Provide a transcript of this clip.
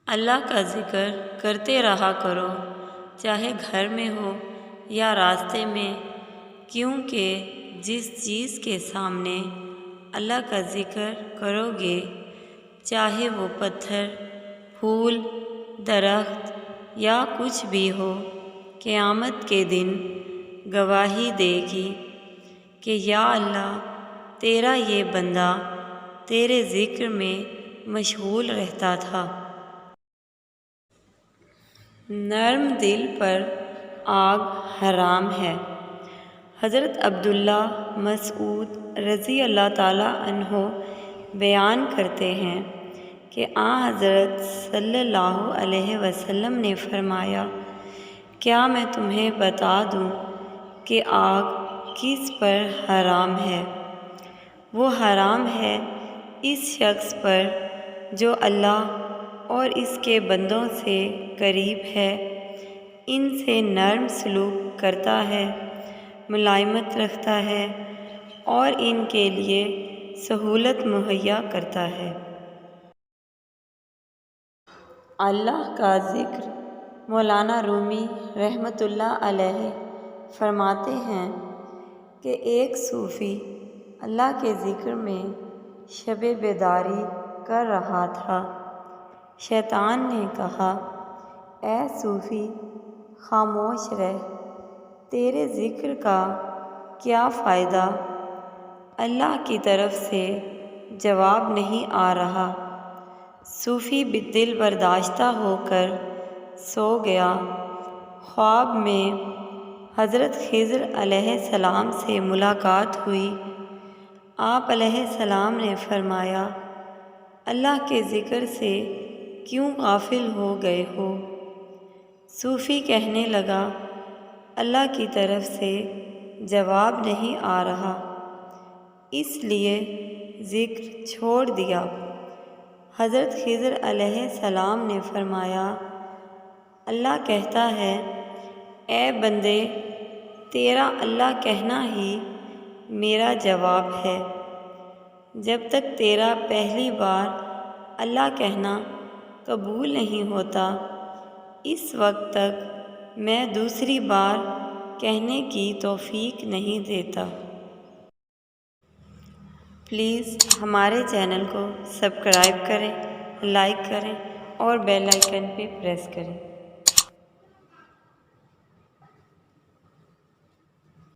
اللہ کا ذکر کرتے رہا کرو، چاہے گھر میں ہو یا راستے میں، کیونکہ جس چیز کے سامنے اللہ کا ذکر کرو گے، چاہے وہ پتھر، پھول، درخت یا کچھ بھی ہو، قیامت کے دن گواہی دے گی کہ یا اللہ، تیرا یہ بندہ تیرے ذکر میں مشغول رہتا تھا۔ نرم دل پر آگ حرام ہے۔ حضرت عبداللہ مسعود رضی اللہ تعالیٰ عنہ بیان کرتے ہیں کہ حضرت صلی اللہ علیہ وسلم نے فرمایا، کیا میں تمہیں بتا دوں کہ آگ کس پر حرام ہے؟ وہ حرام ہے اس شخص پر جو اللہ اور اس کے بندوں سے قریب ہے، ان سے نرم سلوک کرتا ہے، ملائمت رکھتا ہے اور ان کے لیے سہولت مہیا کرتا ہے۔ اللہ کا ذکر۔ مولانا رومی رحمۃ اللہ علیہ فرماتے ہیں کہ ایک صوفی اللہ کے ذکر میں شب بیداری کر رہا تھا۔ شیطان نے کہا، اے صوفی، خاموش رہ، تیرے ذکر کا کیا فائدہ؟ اللہ کی طرف سے جواب نہیں آ رہا۔ صوفی دل برداشتہ ہو کر سو گیا۔ خواب میں حضرت خضر علیہ السلام سے ملاقات ہوئی۔ آپ علیہ السلام نے فرمایا، اللہ کے ذکر سے کیوں غافل ہو گئے ہو؟ صوفی کہنے لگا، اللہ کی طرف سے جواب نہیں آ رہا، اس لیے ذکر چھوڑ دیا۔ حضرت خضر علیہ السلام نے فرمایا، اللہ کہتا ہے، اے بندے، تیرا اللہ کہنا ہی میرا جواب ہے۔ جب تک تیرا پہلی بار اللہ کہنا قبول نہیں ہوتا، اس وقت تک میں دوسری بار کہنے کی توفیق نہیں دیتا۔ پلیز ہمارے چینل کو سبسکرائب کریں، لائک کریں اور بیل آئیکن پہ پریس کریں۔